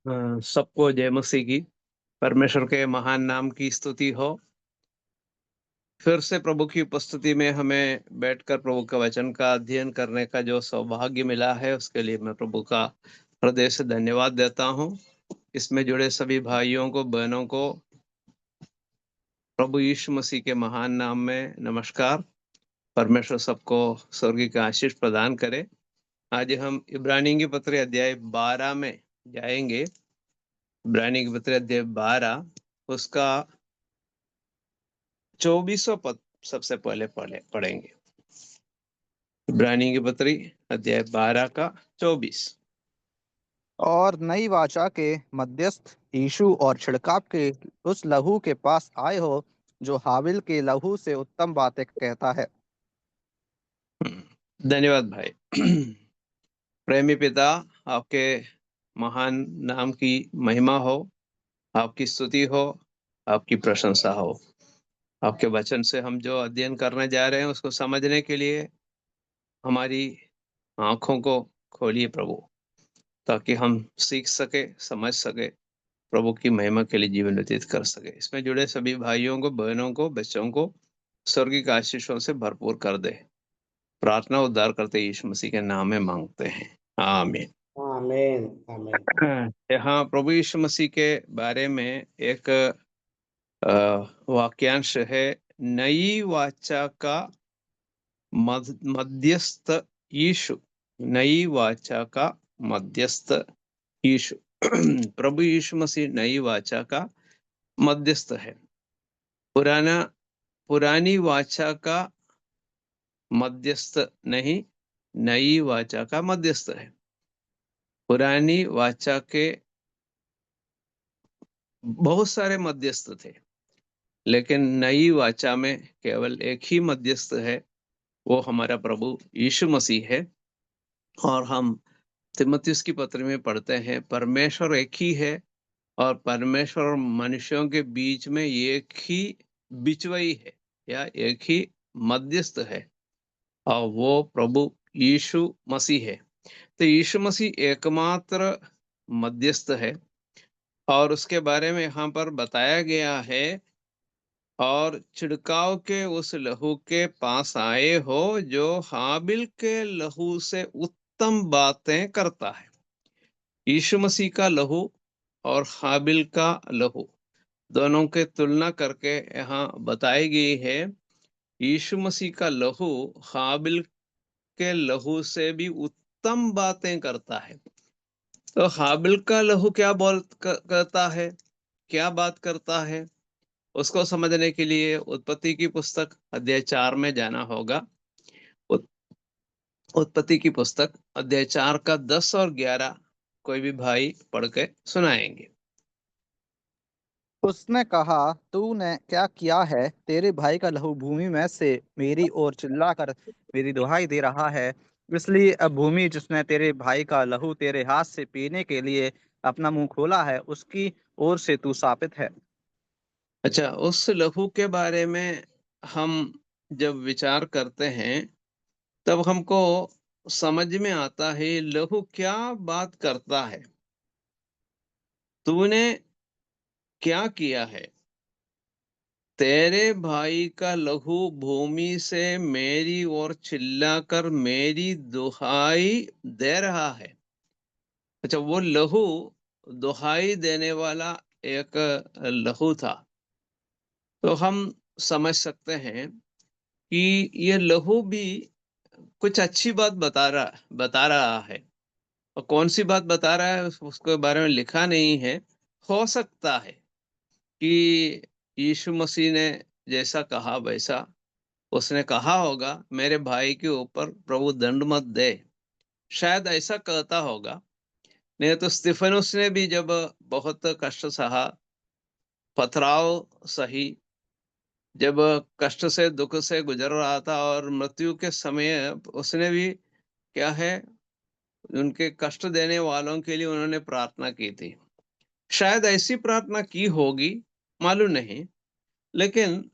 सबको जय मसीह की। परमेश्वर के महान नाम की स्तुति हो। फिर से प्रभु की उपस्थिति में हमें बैठकर प्रभु के वचन का अध्ययन करने का जो सौभाग्य मिला है, उसके लिए मैं प्रभु का हृदय से धन्यवाद देता हूँ। इसमें जुड़े सभी भाइयों को, बहनों को प्रभु यीशु मसीह के महान नाम में नमस्कार। परमेश्वर सबको स्वर्गीय का आशीष प्रदान करे। आज हम इब्रानी की पत्री अध्याय 12 में जाएंगे। इब्रानी की पत्री अध्याय 12 उसका 24वां पद सबसे पहले पढ़ेंगे। इब्रानी की पत्री अध्याय 12 का 24। और नई वाचा के मध्यस्थ यीशु और छिड़काव के उस लहू के पास आए हो जो हाबिल के लहू से उत्तम बातें कहता है। धन्यवाद भाई। प्रेमी पिता, आपके महान नाम की महिमा हो, आपकी स्तुति हो, आपकी प्रशंसा हो। आपके वचन से हम जो अध्ययन करने जा रहे हैं उसको समझने के लिए हमारी आंखों को खोलिए प्रभु, ताकि हम सीख सके, समझ सके, प्रभु की महिमा के लिए जीवन व्यतीत कर सके। इसमें जुड़े सभी भाइयों को, बहनों को, बच्चों को स्वर्गीय आशीषों से भरपूर कर दे। प्रार्थना उद्धार करते यीशु मसीह के नाम में मांगते हैं, आमीन। आमीन आमीन। यहाँ प्रभु यीशु मसीह के बारे में एक वाक्यांश है, नई वाचा का मध्यस्थ यीशु। नई वाचा का मध्यस्थ यीशु। प्रभु यीशु मसीह नई वाचा का मध्यस्थ है। पुरानी वाचा का मध्यस्थ नहीं, नई वाचा का मध्यस्थ है। पुरानी वाचा के बहुत सारे मध्यस्थ थे, लेकिन नई वाचा में केवल एक ही मध्यस्थ है, वो हमारा प्रभु यीशु मसीह है। और हम तीमुथियुस की पत्री में पढ़ते हैं, परमेश्वर एक ही है और परमेश्वर और मनुष्यों के बीच में एक ही बिचवई है या एक ही मध्यस्थ है, और वो प्रभु यीशु मसीह है। तो यीशु मसीह एकमात्र मध्यस्थ है और उसके बारे में यहाँ पर बताया गया है, और छिड़काव के उस लहू के पास आए हो जो हाबिल के लहू से उत्तम बातें करता है। यीशु मसीह का लहू और हाबिल का लहू दोनों के तुलना करके यहाँ बताई गई है। यीशु मसीह का लहू हाबिल के लहू से भी उत्तम बातें करता है। तो हाबिल का लहू क्या करता है, क्या बात करता है, उसको समझने के लिए उत्पत्ति की पुस्तक अध्याय 4 में जाना होगा। उत्पत्ति की पुस्तक अध्याय 4 का 10 और 11 कोई भी भाई पढ़ के सुनाएंगे। उसने कहा, तूने क्या किया है? तेरे भाई का लहू भूमि में से मेरी ओर चिल्लाकर मेरी दुहाई दे रहा है। इसलिए अब भूमि जिसने तेरे भाई का लहू तेरे हाथ से पीने के लिए अपना मुंह खोला है, उसकी ओर से तू शापित है। अच्छा, उस लहू के बारे में हम जब विचार करते हैं तब हमको समझ में आता है लहू क्या बात करता है। तूने क्या किया है? तेरे भाई का लहू भूमि से मेरी ओर चिल्लाकर मेरी दुहाई दे रहा है। अच्छा, वो लहू दुहाई देने वाला एक लहू था। तो हम समझ सकते हैं कि ये लहू भी कुछ अच्छी बात बता रहा है। और कौन सी बात बता रहा है उसके बारे में लिखा नहीं है। हो सकता है कि यीशु मसीह ने जैसा कहा वैसा उसने कहा होगा, मेरे भाई के ऊपर प्रभु दंड मत दे। शायद ऐसा कहता होगा। नहीं तो स्तिफनुस ने भी जब बहुत कष्ट सहा, पथराव सही, जब कष्ट से, दुख से गुजर रहा था और मृत्यु के समय उसने भी क्या है, उनके कष्ट देने वालों के लिए उन्होंने प्रार्थना की थी। शायद ऐसी प्रार्थना की होगी, मालूम नहीं, लेकिन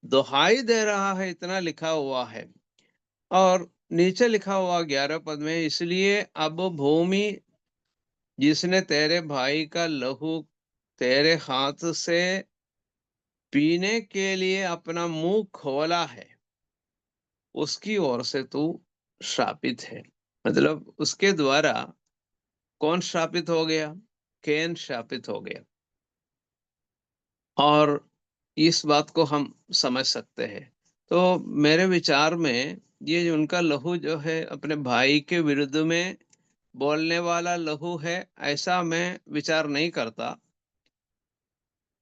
दुहाई दे रहा है इतना लिखा हुआ है। और नीचे लिखा हुआ 11 पद में, इसलिए अब भूमि जिसने तेरे भाई का लहू तेरे हाथ से पीने के लिए अपना मुंह खोला है, उसकी ओर से तू श्रापित है। मतलब उसके द्वारा कौन श्रापित हो गया? कैन श्रापित हो गया। और इस बात को हम समझ सकते हैं। तो मेरे विचार में ये जो उनका लहू जो है अपने भाई के विरुद्ध में बोलने वाला लहू है, ऐसा मैं विचार नहीं करता।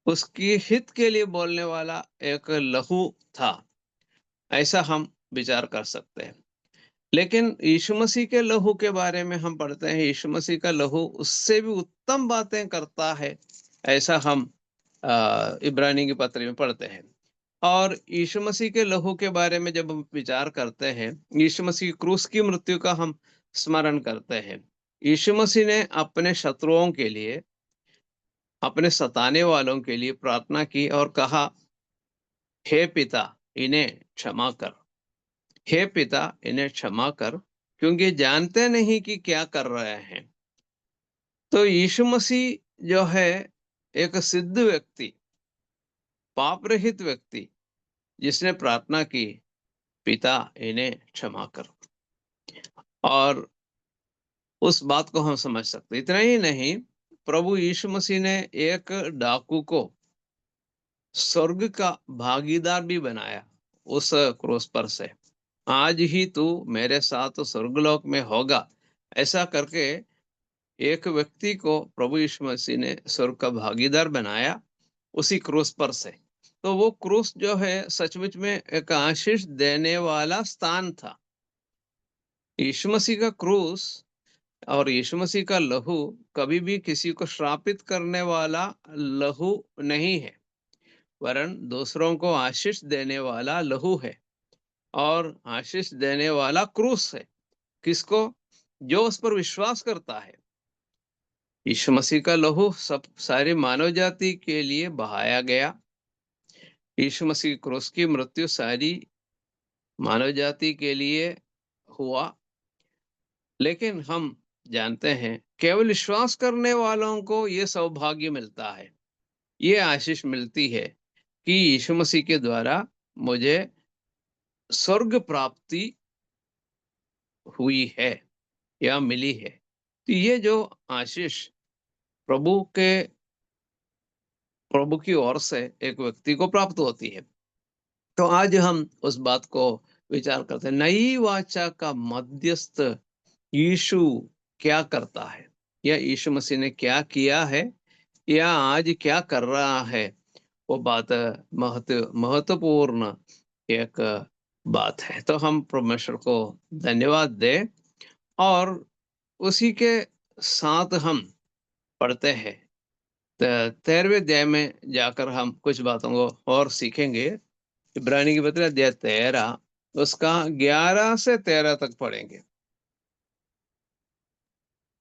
उसकी हित के लिए बोलने वाला एक लहू था, ऐसा हम विचार कर सकते हैं। लेकिन यीशु मसीह के लहू के बारे में हम पढ़ते हैं, यीशु मसीह का लहू उससे भी उत्तम बातें करता है, ऐसा हम इब्रानी की पत्री में पढ़ते हैं। और यीशु मसीह के लहू के बारे में जब हम विचार करते हैं, यीशु मसीह की क्रूस की मृत्यु का हम स्मरण करते हैं। यीशु मसीह ने अपने शत्रुओं के लिए, अपने सताने वालों के लिए प्रार्थना की और कहा, हे पिता, इन्हें क्षमा कर। हे पिता, इन्हें क्षमा कर, क्योंकि जानते नहीं कि क्या कर रहे हैं। तो यीशु मसीह जो है एक सिद्ध व्यक्ति, पाप रहित व्यक्ति, जिसने प्रार्थना की, पिता इन्हें क्षमा कर। और उस बात को हम समझ सकते। इतना ही नहीं, प्रभु यीशु मसीह ने एक डाकू को स्वर्ग का भागीदार भी बनाया उस क्रूस पर से। आज ही तू मेरे साथ स्वर्गलोक में होगा, ऐसा करके एक व्यक्ति को प्रभु यीशु मसीह ने स्वर्ग का भागीदार बनाया उसी क्रूस पर से। तो वो क्रूस जो है सचमुच में एक आशीष देने वाला स्थान था। यीशु मसीह का क्रूस और यीशु मसीह का लहू कभी भी किसी को श्रापित करने वाला लहू नहीं है, वरन दूसरों को आशीष देने वाला लहू है। और आशीष देने वाला क्रूस है। किसको? जो उस पर विश्वास करता है। यीशु मसीह का लहू सब सारी मानव जाति के लिए बहाया गया। यीशु मसीह की क्रूस की मृत्यु सारी मानव जाति के लिए हुआ। लेकिन हम जानते हैं केवल विश्वास करने वालों को ये सौभाग्य मिलता है, ये आशीष मिलती है कि यीशु मसीह के द्वारा मुझे स्वर्ग प्राप्ति हुई है या मिली है। तो ये जो आशीष प्रभु के प्रभु की ओर से एक व्यक्ति को प्राप्त होती है। तो आज हम उस बात को विचार करते हैं, नई वाचा का मध्यस्थ यीशु क्या करता है, या यीशु मसीह ने क्या किया है, या आज क्या कर रहा है। वो बात महत्वपूर्ण एक बात है। तो हम परमेश्वर को धन्यवाद दें और उसी के साथ हम पढ़ते हैं। 13वें अध्याय में जाकर हम कुछ बातों को और सीखेंगे। इब्रानी की पत्री अध्याय 13 उसका 11 से 13 तक पढ़ेंगे।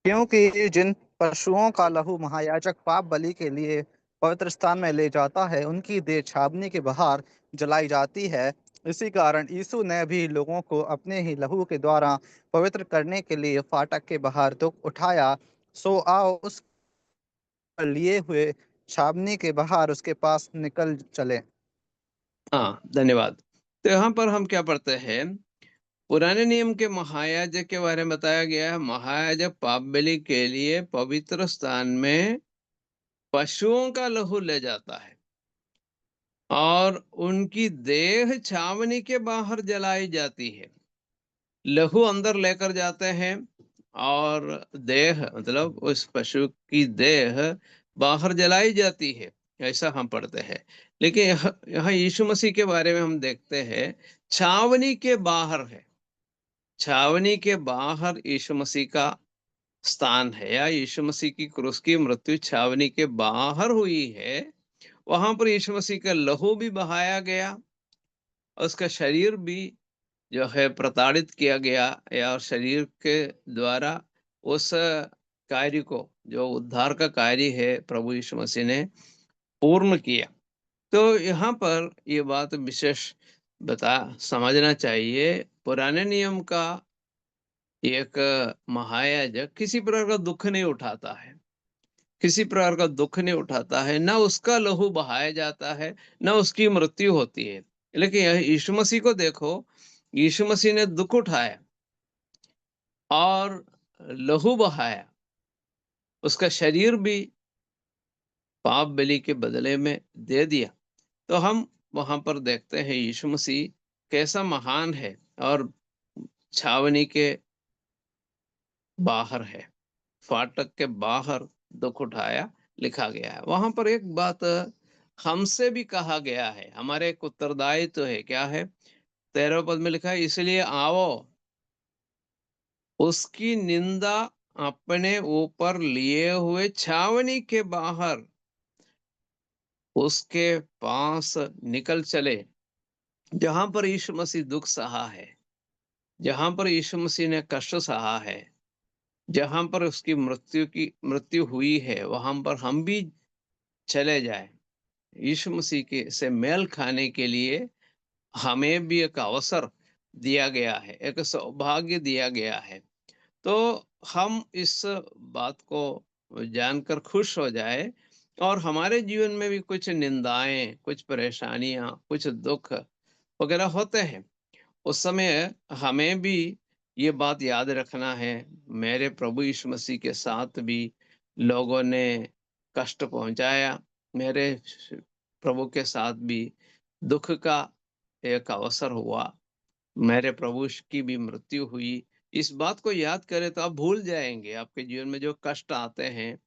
क्योंकि जिन पशुओं का लहू महायाजक पाप बलि के लिए पवित्र स्थान में ले जाता है, उनकी देह छावनी के बाहर जलाई जाती है। इसी कारण यीशु ने भी लोगों को अपने ही लहू के द्वारा पवित्र करने के लिए फाटक के बाहर दुख उठाया। सो आओ उस लिए हुए छावनी के बाहर उसके पास निकल चले। हाँ, धन्यवाद। तो यहाँ पर हम क्या पढ़ते हैं? पुराने नियम के महायाजक के बारे में बताया गया है। महायाजक पाप बलि के लिए पवित्र स्थान में पशुओं का लहू ले जाता है और उनकी देह छावनी के बाहर जलाई जाती है। लहू अंदर लेकर जाते हैं और देह, मतलब उस पशु की देह बाहर जलाई जाती है, ऐसा हम पढ़ते हैं। लेकिन यहाँ यीशु मसीह के बारे में हम देखते हैं, छावनी के बाहर है। छावनी के बाहर यीशु मसीह का स्थान है, या यीशु मसीह की क्रूस की मृत्यु छावनी के बाहर हुई है। वहां पर यीशु मसीह का लहू भी बहाया गया, उसका शरीर भी जो है प्रताड़ित किया गया, या शरीर के द्वारा उस कार्य को, जो उद्धार का कार्य है, प्रभु यीशु मसीह ने पूर्ण किया। तो यहाँ पर ये बात विशेष समझना चाहिए। पुराने नियम का एक महायाजक किसी प्रकार का दुख नहीं उठाता है, किसी प्रकार का दुख नहीं उठाता है, ना उसका लहू बहाया जाता है, ना उसकी मृत्यु होती है। लेकिन यीशु मसीह को देखो, यीशु मसीह ने दुख उठाया और लहू बहाया, उसका शरीर भी पाप बलि के बदले में दे दिया। तो हम वहां पर देखते हैं यीशु मसीह कैसा महान है, और छावनी के बाहर है, फाटक के बाहर दुख उठाया लिखा गया है। वहां पर एक बात हमसे भी कहा गया है, हमारे एक उत्तरदायित्व है, क्या है? 13वें पद में लिखा है, इसलिए आओ उसकी निंदा अपने ऊपर लिए हुए छावनी के बाहर उसके पास निकल चले। जहां पर यीशु मसीह दुख सहा है, जहां पर यीशु मसीह ने कष्ट सहा है, जहां पर उसकी मृत्यु हुई है, वहां पर हम भी चले जाए यीशु मसीह के से मेल खाने के लिए। हमें भी एक अवसर दिया गया है, एक सौभाग्य दिया गया है। तो हम इस बात को जानकर खुश हो जाए, और हमारे जीवन में भी कुछ निंदाएं, कुछ परेशानियां, कुछ दुख वगैरह होते हैं, उस समय हमें भी ये बात याद रखना है, मेरे प्रभु यीशु मसीह के साथ भी लोगों ने कष्ट पहुंचाया, मेरे प्रभु के साथ भी दुख का एक अवसर हुआ, मेरे प्रभु की भी मृत्यु हुई। इस बात को याद करें तो आप भूल जाएंगे, आपके जीवन में जो कष्ट आते हैं,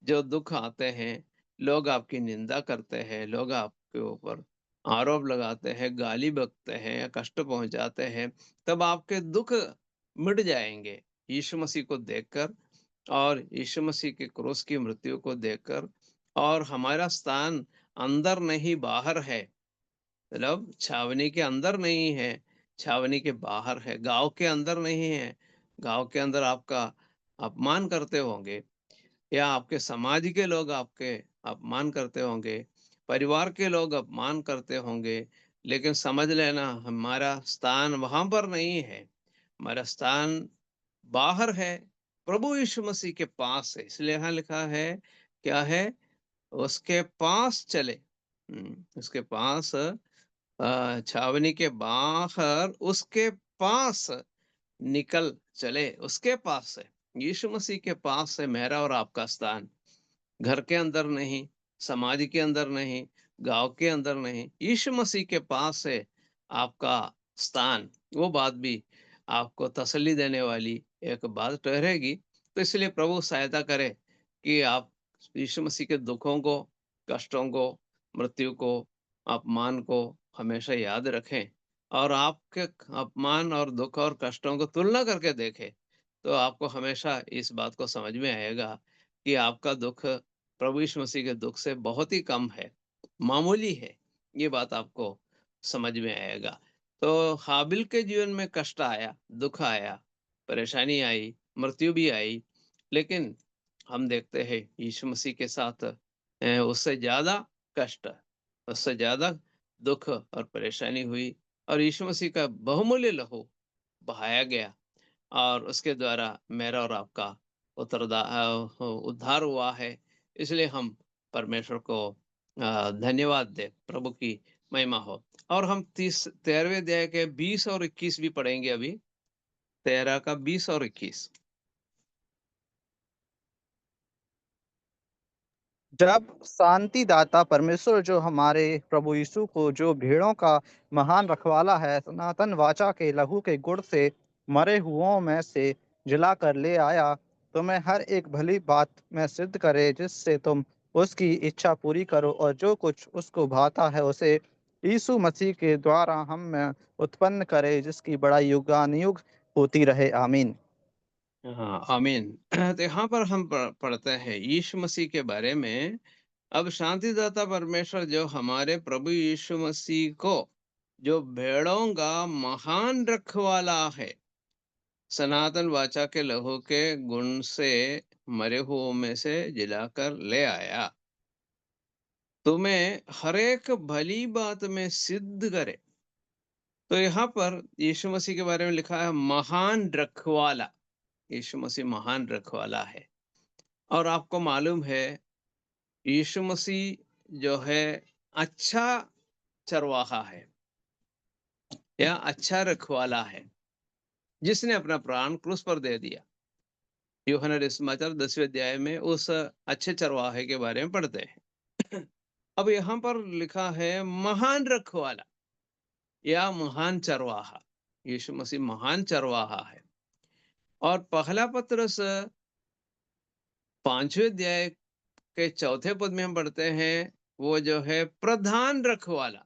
जो दुख आते हैं, लोग आपकी निंदा करते हैं, लोग आपके ऊपर आरोप लगाते हैं, गाली बकते हैं या कष्ट पहुंचाते हैं, तब आपके दुख मिट जाएंगे यीशु मसीह को देखकर, और यीशु मसीह के क्रूस की मृत्यु को देखकर। और हमारा स्थान अंदर नहीं बाहर है, मतलब छावनी के अंदर नहीं है, छावनी के बाहर है। गांव के अंदर नहीं है, गांव के अंदर आपका अपमान करते होंगे, या आपके समाज के लोग आपके अपमान करते होंगे, परिवार के लोग अपमान करते होंगे, लेकिन समझ लेना हमारा स्थान वहां पर नहीं है, हमारा स्थान बाहर है, प्रभु यीशु मसीह के पास है। इसलिए यहाँ लिखा है, क्या है? उसके पास चले। उसके पास, छावनी के बाहर उसके पास निकल चले, उसके पास से, यीशु मसीह के पास से मेरा और आपका स्थान। घर के अंदर नहीं, समाज के अंदर नहीं, गांव के अंदर नहीं, यीशु मसीह के पास से आपका स्थान। वो बात भी आपको तसल्ली देने वाली एक बात ठहरेगी। तो इसलिए प्रभु सहायता करे कि आप यीशु मसीह के दुखों को, कष्टों को, मृत्यु को, अपमान को हमेशा याद रखें, और आपके अपमान और दुख और कष्टों को तुलना करके देखें, तो आपको हमेशा इस बात को समझ में आएगा कि आपका दुख प्रभु यीशु मसीह के दुख से बहुत ही कम है, मामूली है। ये बात आपको समझ में आएगा। तो हाबिल के जीवन में कष्ट आया, दुख आया, परेशानी आई, मृत्यु भी आई, लेकिन हम देखते हैं यीशु मसीह के साथ उससे ज्यादा कष्ट, उससे ज्यादा दुख और परेशानी हुई, और यीशु मसीह का बहुमूल्य लहू बहाया गया, और उसके द्वारा मेरा और आपका उद्धार हुआ है। इसलिए हम परमेश्वर को धन्यवाद दे, प्रभु की महिमा हो। और हम 13वें अध्याय के 20 और 21 भी पढ़ेंगे अभी, 13 का 20 और 21। जब शांति दाता परमेश्वर जो हमारे प्रभु यीशु को जो भेड़ों का महान रखवाला है सनातन वाचा के लहू के गुण से मरे हुओं में से जिला कर ले आया, तुम्हें हर एक भली बात में सिद्ध करे, जिससे तुम उसकी इच्छा पूरी करो, और जो कुछ उसको भाता है उसे यीशु मसीह के द्वारा हम में उत्पन्न करे, जिसकी बड़ाई युगानुयुग होती रहे। आमीन। हाँ, आमीन। तो यहाँ पर हम पढ़ते हैं यीशु मसीह के बारे में। अब शांतिदाता परमेश्वर जो हमारे प्रभु यीशु मसीह को, जो भेड़ों का महान रखवाला है, सनातन वाचा के लहू के गुण से मरे हुओं में से जिलाकर ले आया, तुम्हें हर एक भली बात में सिद्ध करे। तो यहाँ पर यीशु मसीह के बारे में लिखा है महान रखवाला। यीशु मसीह महान रखवाला है। और आपको मालूम है यीशु मसीह जो है अच्छा चरवाहा है या अच्छा रखवाला है, जिसने अपना प्राण क्रूस पर दे दिया। यूहन्ना समाचार 10वें अध्याय में उस अच्छे चरवाहे के बारे में पढ़ते हैं। अब यहाँ पर लिखा है महान रखवाला या महान चरवाहा। यीशु मसीह महान चरवाहा है। और पहला पत्रस 5वें अध्याय के 4थे पद में हम पढ़ते हैं वो जो है प्रधान रखवाला।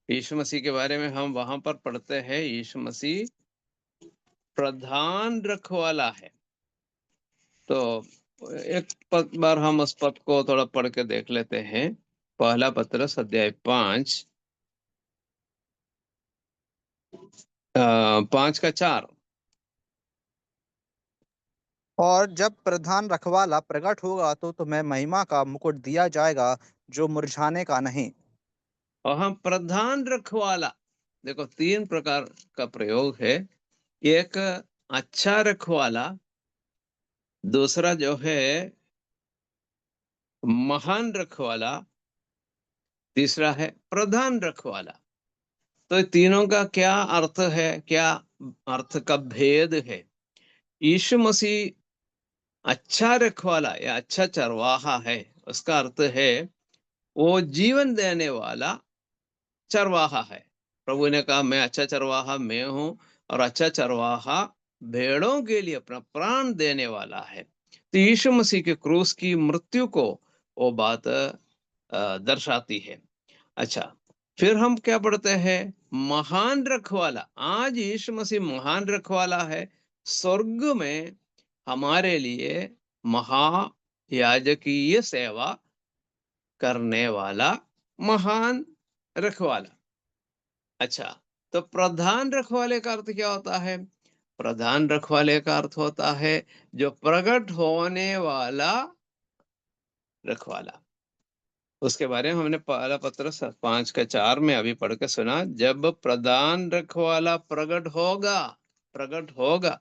यीशु मसीह के बारे में हम वहां पर पढ़ते हैं यीशु मसीह प्रधान रखवाला है। तो एक बार हम उस पद को थोड़ा पढ़ के देख लेते हैं। पहला पत्रस अध्याय 5 का 4। और जब प्रधान रखवाला प्रकट होगा तो तुम्हें महिमा का मुकुट दिया जाएगा जो मुरझाने का नहीं। और हम प्रधान रखवाला, देखो 3 प्रकार का प्रयोग है। एक अच्छा रखवाला, दूसरा जो है महान रखवाला, तीसरा है प्रधान रखवाला। तो तीनों का क्या अर्थ है, क्या अर्थ का भेद है? यीशु मसीह अच्छा रखवाला या अच्छा चरवाहा है, उसका अर्थ है वो जीवन देने वाला चरवाहा है। प्रभु ने कहा मैं अच्छा चरवाहा मैं हूं, और अच्छा चरवाहा भेड़ों के लिए अपना प्राण देने वाला है। तो यीशु मसीह के क्रूस की मृत्यु को वो बात दर्शाती है। अच्छा, फिर हम क्या पढ़ते हैं? महान रखवाला। आज यीशु मसीह महान रखवाला है। स्वर्ग में हमारे लिए महायाजकीय सेवा करने वाला महान रखवाला। अच्छा, तो प्रधान रखवाले का अर्थ क्या होता है? प्रधान रखवाले का अर्थ होता है जो प्रकट होने वाला रखवाला। उसके बारे में हमने पहला पत्रस 5 का 4 में अभी पढ़ के सुना। जब प्रधान रखवाला प्रकट होगा,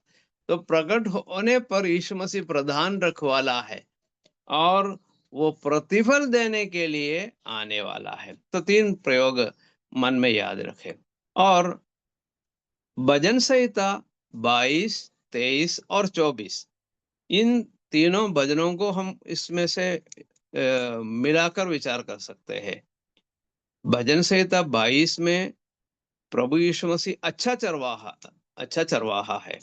तो प्रकट होने पर यीशु मसीह प्रधान रखवाला है और वो प्रतिफल देने के लिए आने वाला है। तो 3 प्रयोग मन में याद रखें। और भजन संहिता 22, 23 और 24, इन तीनों भजनों को हम इसमें से मिलाकर विचार कर सकते हैं। भजन संहिता 22 में प्रभु यीशु मसीह अच्छा चरवाहा है।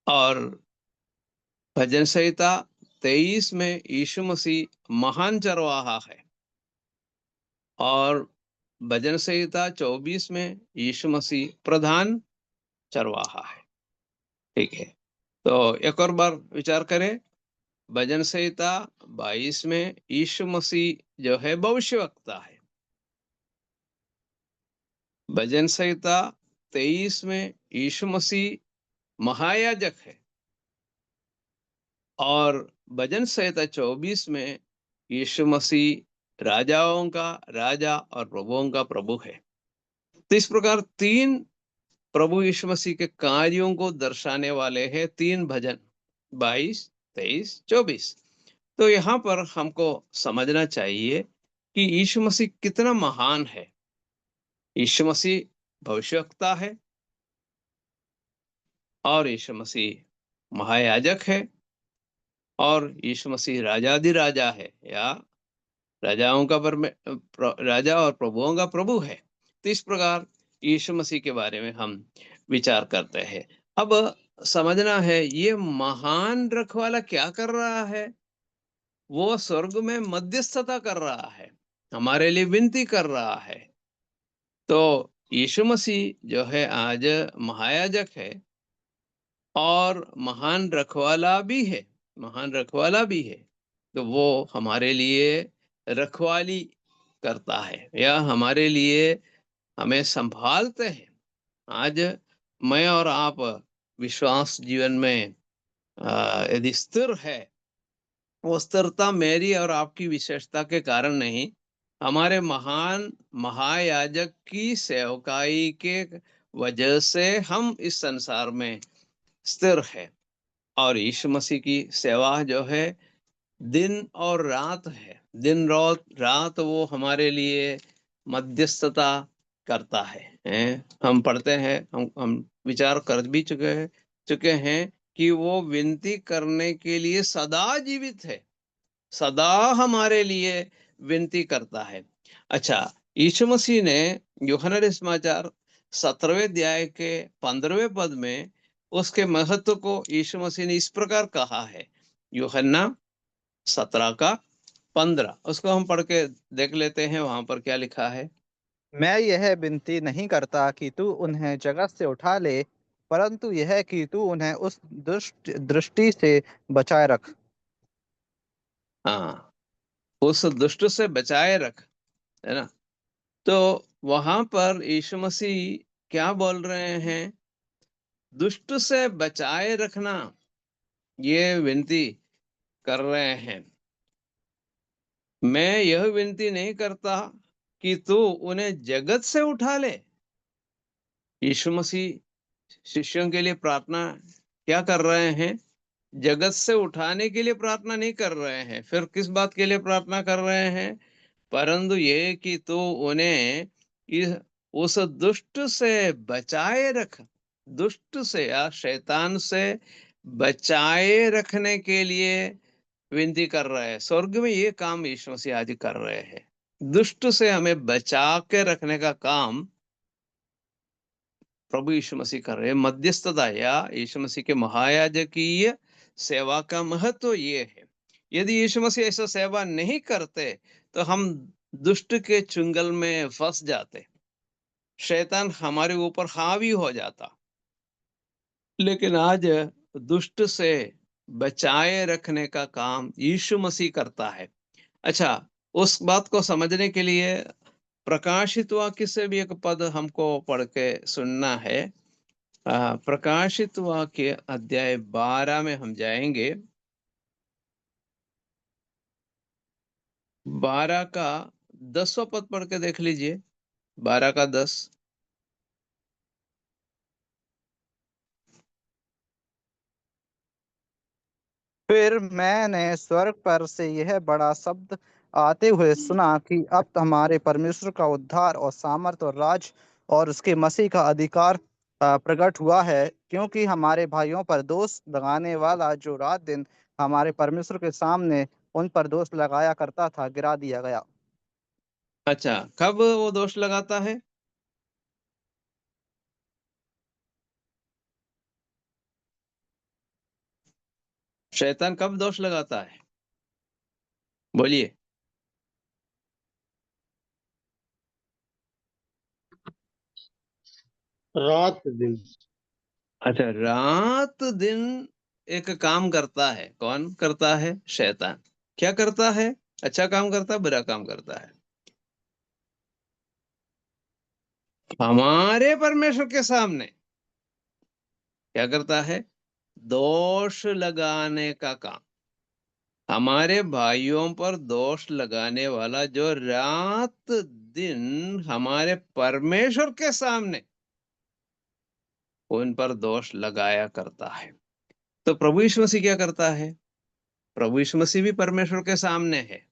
और भजन संहिता 23 में यीशु मसीह महान चरवाहा है। और भजन संहिता 24 में यीशु मसीह प्रधान चरवाहा है। ठीक है, तो एक और बार विचार करें। भजन संहिता 22 में यीशु मसीह जो है भविष्यवक्ता है। भजन संहिता 23 में यीशु मसीह महायाजक है। और भजन संहिता 24 में यीशु मसीह राजाओं का राजा और प्रभुओं का प्रभु है। तो इस प्रकार 3 प्रभु यीशु मसीह के कार्यों को दर्शाने वाले हैं 3 भजन, 22, 23, 24। तो यहाँ पर हमको समझना चाहिए कि यीशु मसीह कितना महान है। यीशु मसीह भविष्यवक्ता है और यीशु मसीह महायाजक है और यीशु मसीह राजाधिराजा है या राजाओं का राजा और प्रभुओं का प्रभु है। तो इस प्रकार यीशु मसीह के बारे में हम विचार करते हैं। अब समझना है ये महान रखवाला क्या कर रहा है। वो स्वर्ग में मध्यस्थता कर रहा है, हमारे लिए विनती कर रहा है। तो यीशु मसीह जो है आज महायाजक है और महान रखवाला भी है। महान रखवाला भी है। तो वो हमारे लिए रखवाली करता है या हमारे लिए हमें संभालते हैं। आज मैं और आप विश्वास जीवन में यदि स्थिर है, वो स्थिरता मेरी और आपकी विशेषता के कारण नहीं, हमारे महान महायाजक की सेवकाई के वजह से हम इस संसार में स्थिर है। और यीशु मसीह की सेवा जो है दिन और रात है, दिन रात वो हमारे लिए मध्यस्थता करता है, हम पढ़ते हैं, हम विचार कर भी चुके हैं कि वो विनती करने के लिए सदा जीवित है, सदा हमारे लिए विनती करता है। अच्छा, यीशु मसीह ने यूहन्ना समाचार 17वें अध्याय के 15वें पद में उसके महत्व को यीशु मसीह ने इस प्रकार कहा है। यूहन्ना 17 का 15, उसको हम पढ़ के देख लेते हैं, वहां पर क्या लिखा है। मैं यह विनती नहीं करता कि तू उन्हें जगत से उठा ले, परंतु यह कि तू उन्हें उस दुष्ट दृष्टि से बचाए रख। हाँ, उस दुष्ट से बचाए रख, है ना। तो वहां पर यीशु मसीह क्या बोल रहे हैं? दुष्ट से बचाए रखना, ये विनती कर रहे हैं। मैं यह विनती नहीं करता कि तू उन्हें जगत से उठा ले। यीशु मसीह शिष्यों के लिए प्रार्थना क्या कर रहे हैं? जगत से उठाने के लिए प्रार्थना नहीं कर रहे हैं। फिर किस बात के लिए प्रार्थना कर रहे हैं? परंतु ये कि तू उन्हें इस उस दुष्ट से बचाए रख, दुष्ट से या शैतान से बचाए रखने के लिए विनती कर रहे हैं। स्वर्ग में ये काम यीशु मसीह आज कर रहे हैं, दुष्ट से हमें बचा के रखने का काम प्रभु यीशु मसीह कर रहे हैं। मध्यस्थता या यीशु मसीह के महायाजकीय सेवा का महत्व ये है। यदि यीशु मसीह ऐसा सेवा नहीं करते तो हम दुष्ट के चुंगल में फंस जाते, शैतान हमारे ऊपर हावी हो जाता। लेकिन आज दुष्ट से बचाए रखने का काम यीशु मसीह करता है। अच्छा, उस बात को समझने के लिए प्रकाशित वाक्य से भी एक पद हमको पढ़ के सुनना है। प्रकाशित वाक्य अध्याय 12 में हम जाएंगे। 12 का 10वां पद पढ़ के देख लीजिए। 12 का 10। फिर मैंने स्वर्ग पर से यह बड़ा शब्द आते हुए सुना कि अब हमारे परमेश्वर का उद्धार और सामर्थ और राज और उसके मसीह का अधिकार प्रकट हुआ है, क्योंकि हमारे भाइयों पर दोष लगाने वाला जो रात दिन हमारे परमेश्वर के सामने उन पर दोष लगाया करता था, गिरा दिया गया। अच्छा, कब वो दोष लगाता है? शैतान कब दोष लगाता है? बोलिए। रात दिन। अच्छा, रात दिन एक काम करता है। कौन करता है? शैतान। क्या करता है? अच्छा काम करता है, बुरा काम करता है? हमारे परमेश्वर के सामने क्या करता है? दोष लगाने का काम। हमारे भाइयों पर दोष लगाने वाला जो रात दिन हमारे परमेश्वर के सामने उन पर दोष लगाया करता है। तो प्रभु यीशु मसीह क्या करता है? प्रभु यीशु मसीह भी परमेश्वर के सामने है।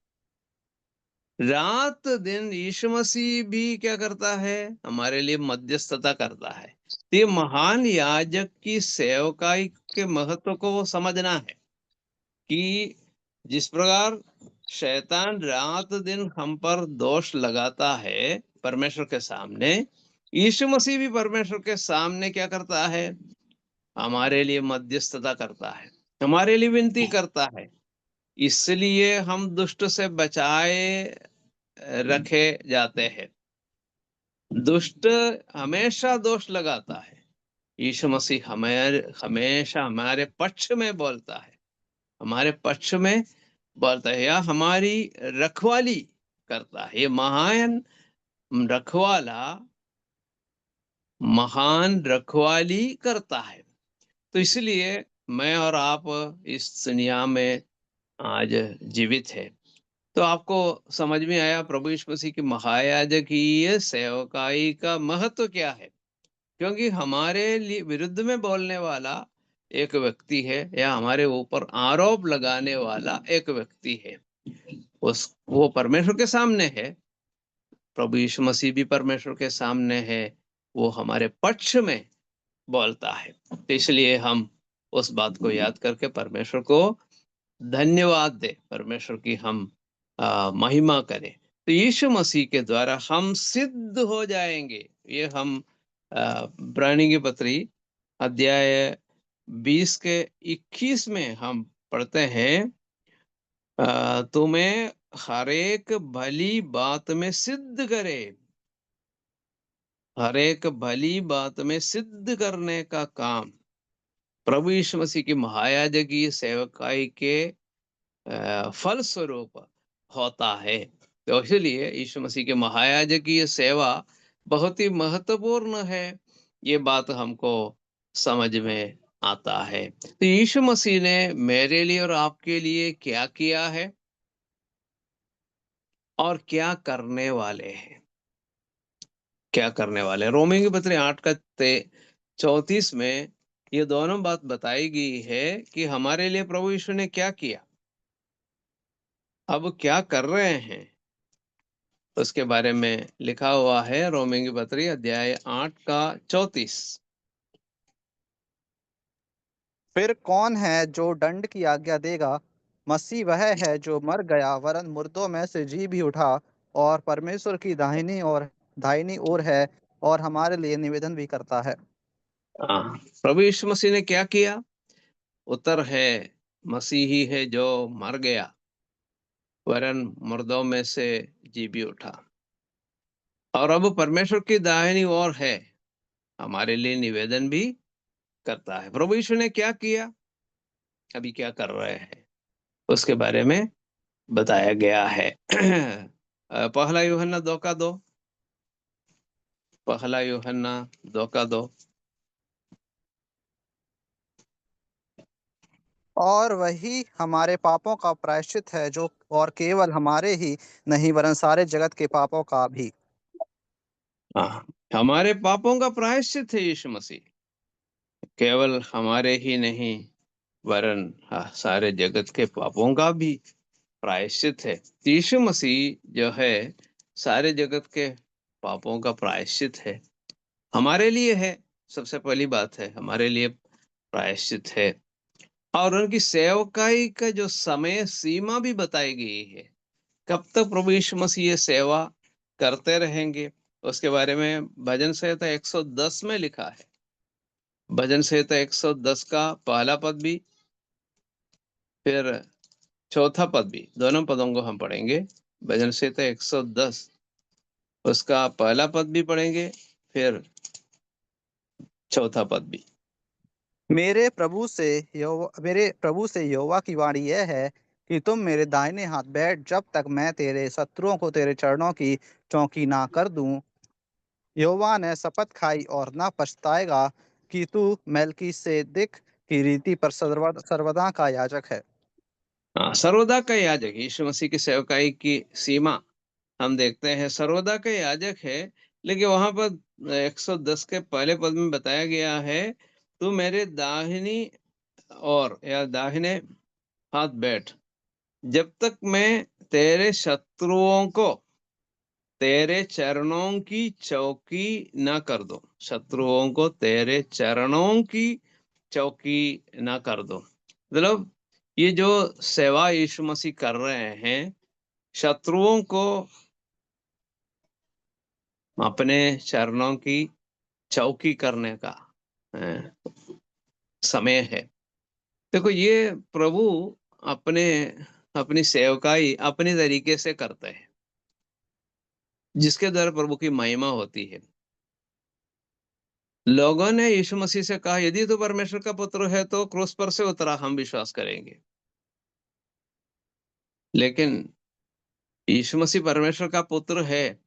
रात दिन यीशु मसीह भी क्या करता है? हमारे लिए मध्यस्थता करता है। तो ये महान याजक की सेवकाई के महत्व को वो समझना है कि जिस प्रकार शैतान रात दिन हम पर दोष लगाता है परमेश्वर के सामने, यीशु मसीह भी परमेश्वर के सामने क्या करता है? हमारे लिए मध्यस्थता करता है, हमारे लिए विनती करता है। इसलिए हम दुष्ट से बचाए रखे जाते हैं। दुष्ट हमेशा दोष लगाता है, यीशु मसीह हमेशा हमारे पक्ष में बोलता है, हमारे पक्ष में बोलता है या हमारी रखवाली करता है। ये महान रखवाला महान रखवाली करता है। तो इसलिए मैं और आप इस दुनिया में आज जीवित है। तो आपको समझ में आया प्रभु यीशु मसीह की महायाजकीय सेवकाई का महत्व क्या है। क्योंकि हमारे लिए विरुद्ध में बोलने वाला एक व्यक्ति है, या हमारे ऊपर आरोप लगाने वाला एक व्यक्ति है, वो परमेश्वर के सामने है। प्रभु यीशु मसीह भी परमेश्वर के सामने है, वो हमारे पक्ष में बोलता है। तो इसलिए हम उस बात को याद करके परमेश्वर को धन्यवाद दे, परमेश्वर की हम महिमा करें। तो यीशु मसीह के द्वारा हम सिद्ध हो जाएंगे। ये हम इब्रानी की पत्री अध्याय 20 के 21 में हम पढ़ते हैं, तुम्हें हर एक भली बात में सिद्ध करे, हर एक भली बात में सिद्ध करने का काम प्रभु यीशु मसीह की महायाजकीय सेवकाई के फल स्वरूप होता है। तो इसलिए यीशु मसीह के महायाजकीय सेवा बहुत ही महत्वपूर्ण है, ये बात हमको समझ में आता है। तो यीशु मसीह ने मेरे लिए और आपके लिए क्या किया है और क्या करने वाले हैं, क्या करने वाले। रोमी की पत्री 8 का 34 में ये दोनों बात बताई गई है कि हमारे लिए प्रभु यीशु ने क्या किया, अब क्या कर रहे हैं, उसके बारे में लिखा हुआ है। रोमी की पत्री अध्याय 8 का 34। फिर कौन है जो दंड की आज्ञा देगा? मसीह वह है जो मर गया वरन मुर्दों में से जी भी उठा और परमेश्वर की दाहिनी ओर है और हमारे लिए निवेदन भी करता है। हाँ, प्रभु यीशु मसीह ने क्या किया? उत्तर है, मसीह ही है जो मर गया वरन मुर्दों में से जी भी उठा और अब परमेश्वर की दाहिनी ओर है, हमारे लिए निवेदन भी करता है। प्रभु यीशु ने क्या किया, अभी क्या कर रहे हैं, उसके बारे में बताया गया है। पहला यूहन्ना 2 का 2, पहला यूहन्ना 2 का 2। और वही हमारे पापों का प्रायश्चित है, जो और केवल हमारे ही नहीं वरन सारे जगत के पापों का भी। हाँ, हमारे पापों का प्रायश्चित है यीशु मसीह, केवल हमारे ही नहीं वरन सारे जगत के पापों का भी प्रायश्चित है। यीशु मसीह जो है सारे जगत के पापों का प्रायश्चित है, हमारे लिए है। सबसे पहली बात है, हमारे लिए प्रायश्चित है। और उनकी सेवकाई का जो समय सीमा भी बताई गई है, कब तक प्रभु यीशु मसीह ये सेवा करते रहेंगे, उसके बारे में भजन संहिता 110 में लिखा है। भजन संहिता 110 का पहला पद भी फिर चौथा पद भी, दोनों पदों को हम पढ़ेंगे। भजन संहिता 110 उसका पहला पद भी पढ़ेंगे, फिर चौथा पद भी। मेरे प्रभु से यहोवा की वाणी यह है कि तुम मेरे दाहिने हाथ बैठ जब तक मैं तेरे शत्रुओं को तेरे चरणों की चौकी ना कर दूं। यहोवा ने शपथ खाई और ना पछताएगा कि तू मेल्कीसेदेक की रीति पर सर्वदा का याजक है। हाँ, सर्वदा का याजक यीशु मसीह की सेवकाई की सीमा हम देखते हैं, सर्वदा का याजक है। लेकिन वहां पर 110 के पहले पद में बताया गया है, तू मेरे दाहिनी और या दाहिने हाथ बैठ जब तक मैं तेरे शत्रुओं को तेरे चरणों की चौकी ना कर दो, शत्रुओं को तेरे चरणों की चौकी ना कर दो। मतलब ये जो सेवा यीशु मसीह कर रहे हैं, शत्रुओं को अपने चरणों की चौकी करने का अ, समय है। देखो, ये प्रभु अपने अपनी सेवकाई अपने तरीके से करते हैं, जिसके द्वारा प्रभु की महिमा होती है। लोगों ने यीशु मसीह से कहा, यदि तू परमेश्वर का पुत्र है तो क्रूस पर से उतरा, हम विश्वास करेंगे। लेकिन यीशु मसीह परमेश्वर का पुत्र है,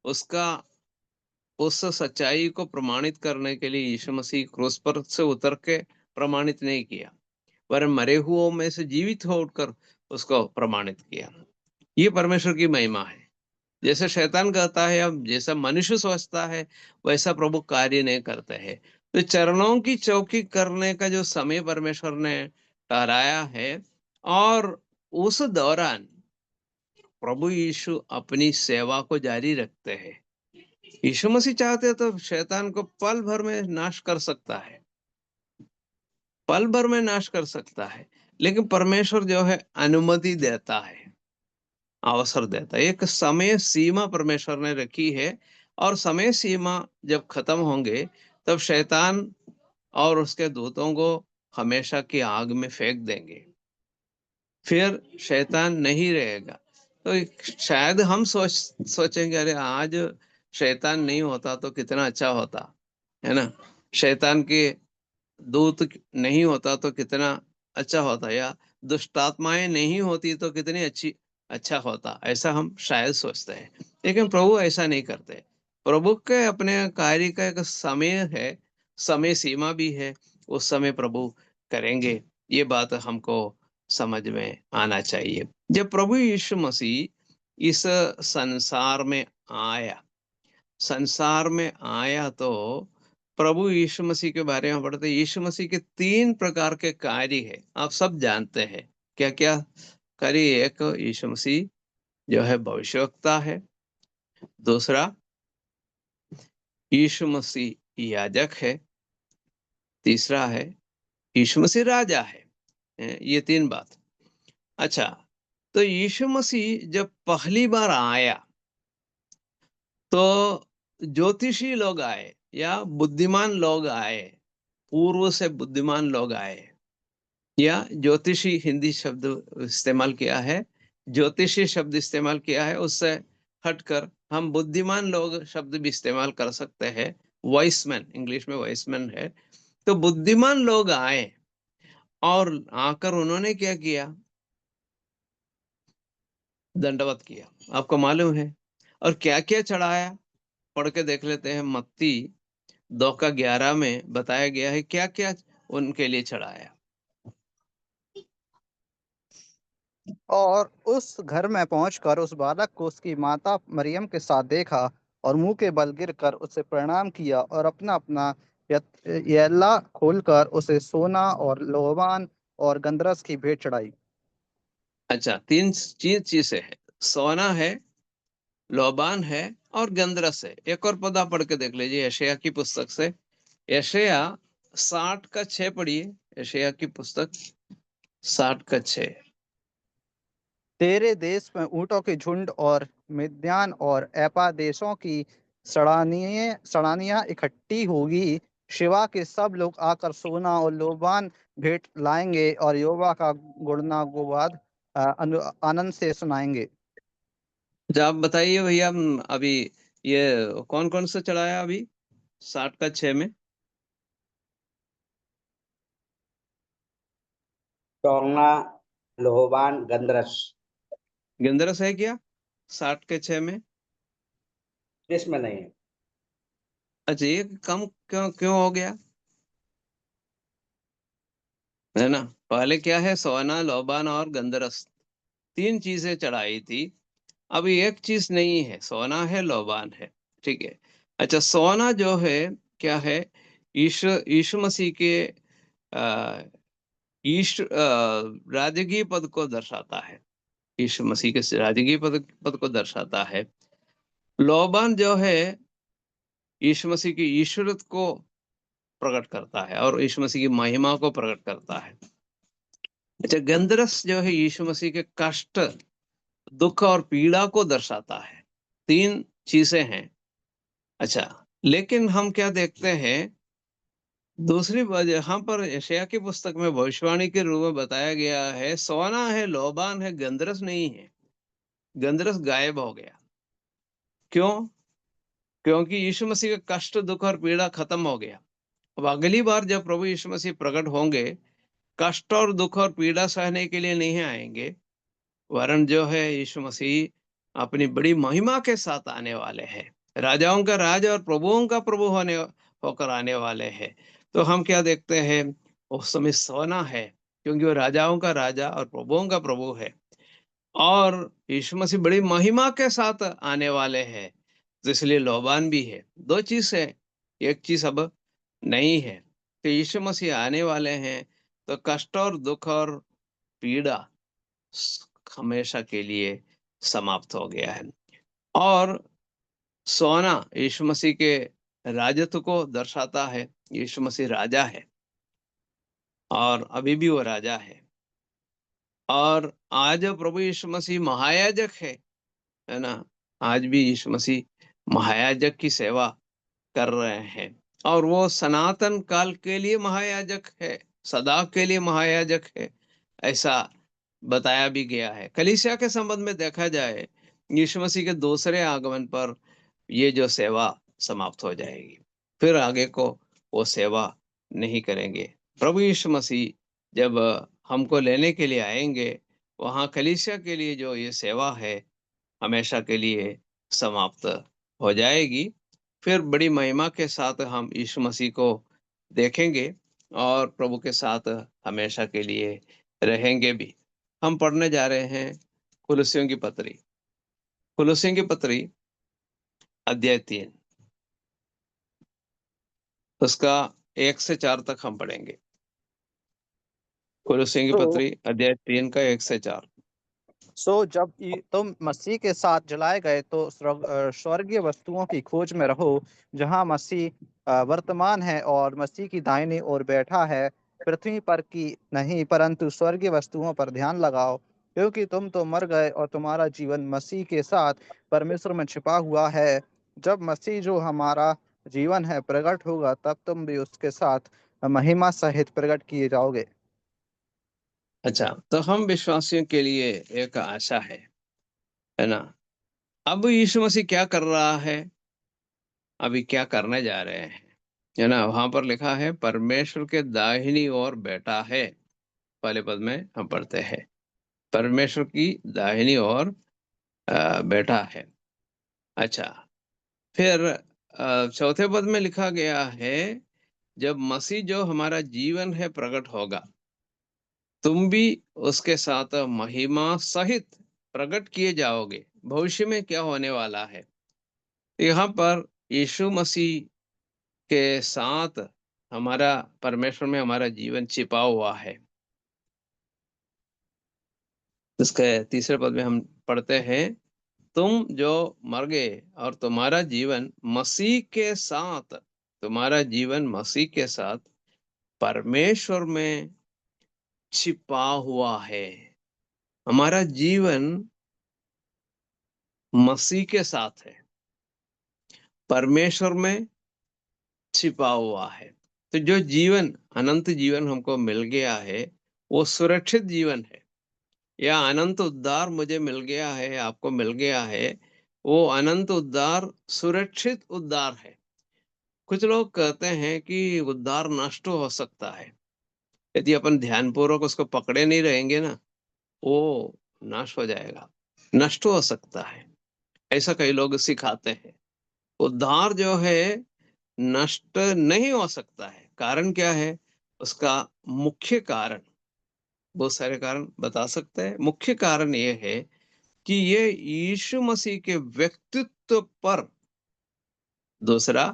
उसका उस सच्चाई को प्रमाणित करने के लिए यीशु मसीह क्रूस पर से उतर के प्रमाणित नहीं किया, वरन मरे हुओं में से जीवित हो उठकर उसको प्रमाणित किया। ये परमेश्वर की महिमा है। जैसे शैतान कहता है, अब जैसा मनुष्य सोचता है वैसा प्रभु कार्य नहीं करते हैं। तो चरणों की चौकी करने का जो समय परमेश्वर ने ठहराया है, और उस दौरान प्रभु यीशु अपनी सेवा को जारी रखते हैं। यीशु मसीह चाहते तो शैतान को पल भर में नाश कर सकता है, पल भर में नाश कर सकता है, लेकिन परमेश्वर जो है अनुमति देता है, अवसर देता है। एक समय सीमा परमेश्वर ने रखी है, और समय सीमा जब खत्म होंगे तब शैतान और उसके दूतों को हमेशा की आग में फेंक देंगे, फिर शैतान नहीं रहेगा। तो शायद हम सोचेंगे, अरे आज शैतान नहीं होता तो कितना अच्छा होता, है ना, शैतान के दूत नहीं होता तो कितना अच्छा होता, या दुष्ट आत्माएं नहीं होती तो कितनी अच्छा होता, ऐसा हम शायद सोचते हैं। लेकिन प्रभु ऐसा नहीं करते। प्रभु के अपने कार्य का एक समय है, समय सीमा भी है। उस समय प्रभु करेंगे, ये बात हमको समझ में आना चाहिए। जब प्रभु यीशु मसीह इस संसार में आया, संसार में आया तो प्रभु यीशु मसीह के बारे में पढ़ते, यीशु मसीह के 3 प्रकार के कार्य है, आप सब जानते हैं। क्या क्या कार्य? एक, यीशु मसीह जो है भविष्यवक्ता है। दूसरा, यीशु मसीह याजक है। तीसरा है, यीशु मसीह राजा है। ये 3 बात। अच्छा, तो यीशु मसीह जब पहली बार आया तो ज्योतिषी लोग आए या बुद्धिमान लोग आए, पूर्व से बुद्धिमान लोग आए, या ज्योतिषी हिंदी शब्द इस्तेमाल किया है, ज्योतिषी शब्द इस्तेमाल किया है, उससे हटकर हम बुद्धिमान लोग शब्द भी इस्तेमाल कर सकते हैं। वॉइसमैन, इंग्लिश में वॉइसमैन है। तो बुद्धिमान लोग आए, और आकर उन्होंने क्या किया? दंडवत किया, आपको मालूम है। और क्या क्या चढ़ाया, पढ़ के देख लेते हैं। मत्ती 2:11 में बताया गया है क्या क्या उनके लिए चढ़ाया। और उस घर में पहुंचकर उस बालक को उसकी माता मरियम के साथ देखा और मुंह के बल गिरकर उसे प्रणाम किया और अपना अपना यल्ला खोलकर उसे सोना और लोबान और गंधरस की भेंट चढ़ाई। अच्छा, 3 चीजें है, सोना है, लोबान है, और गंधरस है। एक और पदा पढ़ के देख लीजिए यशायाह की पुस्तक से। यशायाह 60:6 पढ़िए। यशायाह की पुस्तक 60:6। तेरे देश में ऊंटों के झुंड और मिद्यान और एपा देशों की सड़ानियां इकट्ठी होगी। शिवा के सब लोग आकर सोना और लोबान भेंट लाएंगे और यहोवा का गुणगान आनंद से सुनाएंगे। अच्छा, आप बताइए भैया, अभी ये कौन कौन सा चढ़ाया अभी 60:6 में? सोना, लोबान, गंधरस। गंधरस है क्या 60:6 में? इसमें नहीं है। अच्छा, ये कम क्यों क्यों हो गया, है ना? पहले क्या है? सोना, लोबान और गंधरस, 3 चीजें चढ़ाई थी। अभी एक चीज नहीं है, सोना है, लोबान है, ठीक है। अच्छा, सोना जो है क्या है? यीशु यीशु मसीह के आ, ईश्वर राजकीय पद को दर्शाता है। यीशु मसीह के राजकीय पद को दर्शाता है। लोबान जो है यीशु मसीह की ईश्वरत को प्रकट करता है और यीशु मसीह की महिमा को प्रकट करता है। अच्छा, गंधरस जो है यीशु मसीह के कष्ट, दुख और पीड़ा को दर्शाता है। 3 चीजें हैं। अच्छा, लेकिन हम क्या देखते हैं? दूसरी बात, यहाँ पर यशायाह की पुस्तक में भविष्यवाणी के रूप में बताया गया है, सोना है, लोबान है, गंधरस नहीं है। गंधरस गायब हो गया। क्यों? क्योंकि यीशु मसीह का कष्ट, दुख और पीड़ा खत्म हो गया। अब अगली बार जब प्रभु यीशु मसीह प्रकट होंगे, कष्ट और दुख और पीड़ा सहने के लिए नहीं आएंगे, वरन जो है यीशु मसीह अपनी बड़ी महिमा के साथ आने वाले हैं। राजाओं का राजा और प्रभुओं का प्रभु होकर आने वाले हैं। तो हम क्या देखते हैं? उस समय सोना है, क्योंकि वो राजाओं का राजा और प्रभुओं का प्रभु है। और यीशु मसीह बड़ी महिमा के साथ आने वाले हैं, तो इसलिए लोबान भी है। दो चीज है, एक चीज अब नहीं है। तो यीशु मसीह आने वाले हैं, तो कष्ट और दुख और पीड़ा हमेशा के लिए समाप्त हो गया है। और सोना यीशु मसीह के राजत्व को दर्शाता है। यीशु मसीह राजा है और अभी भी वो राजा है। और आज प्रभु यीशु मसीह महायाजक है ना। आज भी यीशु मसीह महायाजक की सेवा कर रहे हैं, और वो सनातन काल के लिए महायाजक है, सदा के लिए महायाजक है, ऐसा बताया भी गया है। कलीसिया के संबंध में देखा जाए, यीशु मसीह के दूसरे आगमन पर ये जो सेवा समाप्त हो जाएगी, फिर आगे को वो सेवा नहीं करेंगे। प्रभु यीशु मसीह जब हमको लेने के लिए आएंगे, वहां कलीसिया के लिए जो ये सेवा है हमेशा के लिए समाप्त हो जाएगी। फिर बड़ी महिमा के साथ हम यीशु मसीह को देखेंगे और प्रभु के साथ हमेशा के लिए रहेंगे भी। हम पढ़ने जा रहे हैं कुलुस्सियों की पत्री। कुलुस्सियों की पत्री अध्याय 3, उसका 1 से 4 तक हम पढ़ेंगे। कुलुस्सियों की तो पत्री अध्याय 3 का 1 से 4। जब तुम मसीह के साथ जलाए गए तो स्वर्गीय वस्तुओं की खोज में रहो, जहां मसीह वर्तमान है और मसीह की दाहिनी ओर बैठा है। पृथ्वी पर की नहीं परंतु स्वर्गीय वस्तुओं पर ध्यान लगाओ, क्योंकि तुम तो मर गए और तुम्हारा जीवन मसीह के साथ परमेश्वर में छिपा हुआ है। जब मसीह जो हमारा जीवन है प्रकट होगा, तब तुम भी उसके साथ महिमा सहित प्रकट किए जाओगे। अच्छा, तो हम विश्वासियों के लिए एक आशा है ना। अब यीशु मसीह क्या कर रहा है, अभी क्या करने जा रहे हैं, है ना। वहां पर लिखा है परमेश्वर के दाहिनी ओर बैठा है। पहले पद में हम पढ़ते हैं परमेश्वर की दाहिनी ओर बैठा है। अच्छा, फिर चौथे पद में लिखा गया है जब मसीह जो हमारा जीवन है प्रकट होगा, तुम भी उसके साथ महिमा सहित प्रकट किए जाओगे। भविष्य में क्या होने वाला है, यहाँ पर यीशु मसीह के साथ हमारा परमेश्वर में हमारा जीवन छिपा हुआ है। इसके तीसरे पद में हम पढ़ते हैं तुम जो मर गए और तुम्हारा जीवन मसीह के साथ, तुम्हारा जीवन मसीह के साथ परमेश्वर में छिपा हुआ है। हमारा जीवन मसीह के साथ है, परमेश्वर में छिपा हुआ है। तो जो जीवन, अनंत जीवन हमको मिल गया है, वो सुरक्षित जीवन है। या अनंत उद्धार मुझे मिल गया है, आपको मिल गया है, वो अनंत उद्धार सुरक्षित उद्धार है। कुछ लोग कहते हैं कि उद्धार नष्ट हो सकता है, यदि अपन ध्यानपूर्वक उसको पकड़े नहीं रहेंगे ना, वो नाश हो जाएगा, नष्ट हो सकता है, ऐसा कई लोग सिखाते हैं। उद्धार जो है नष्ट नहीं हो सकता है। कारण क्या है उसका? मुख्य कारण, बहुत सारे कारण बता सकते हैं। मुख्य कारण ये है कि ये यीशु मसीह के व्यक्तित्व पर, दूसरा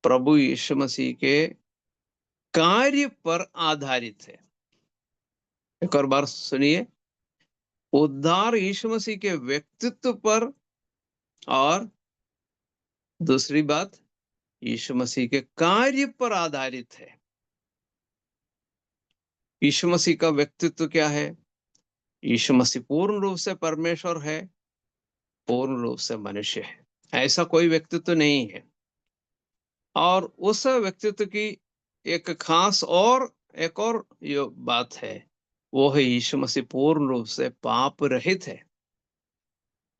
प्रभु यीशु मसीह के कार्य पर आधारित है। एक और बार सुनिए, उद्धार यीशु मसीह के व्यक्तित्व पर, और दूसरी बात यीशु मसीह के कार्य पर आधारित है। यीशु मसीह का व्यक्तित्व क्या है? यीशु मसीह पूर्ण रूप से परमेश्वर है, पूर्ण रूप से मनुष्य है, ऐसा कोई व्यक्तित्व नहीं है। और उस व्यक्तित्व की एक खास और एक और जो बात है, वो है यीशु मसीह पूर्ण रूप से पाप रहित है।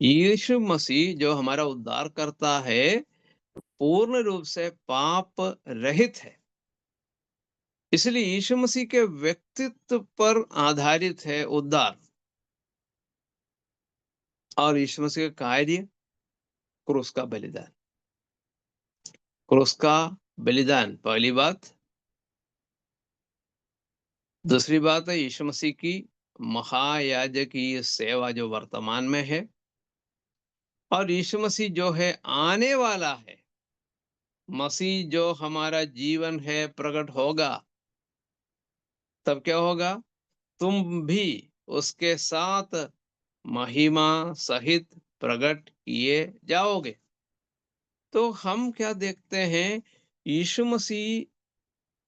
यीशु मसीह जो हमारा उद्धार करता है, पूर्ण रूप से पाप रहित है। इसलिए यीशु मसीह के व्यक्तित्व पर आधारित है उद्धार। और यीशु मसीह का कार्य क्रूस का बलिदान, क्रूस का बलिदान पहली बात। दूसरी बात है यीशु मसीह की महायाजकीय सेवा जो वर्तमान में है, और यीशु मसीह जो है आने वाला है। मसीह जो हमारा जीवन है प्रकट होगा, तब क्या होगा? तुम भी उसके साथ महिमा सहित प्रकट किए जाओगे। तो हम क्या देखते हैं? यीशु मसीह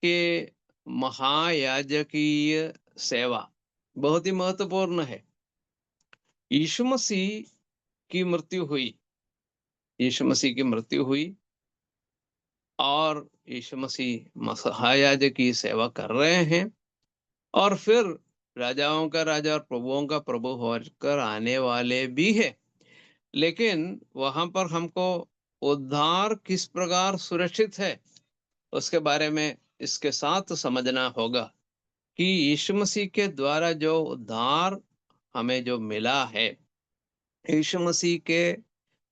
के महायाजकीय सेवा बहुत ही महत्वपूर्ण है। यीशु मसीह की मृत्यु हुई, यीशु मसीह की मृत्यु हुई, और यीशु मसीह महायाजकीय सेवा कर रहे हैं, और फिर राजाओं का राजा और प्रभुओं का प्रभु होकर आने वाले भी है। लेकिन वहां पर हमको उद्धार किस प्रकार सुरक्षित है, उसके बारे में इसके साथ समझना होगा कि यीशु मसीह के द्वारा जो उद्धार हमें जो मिला है, यीशु मसीह के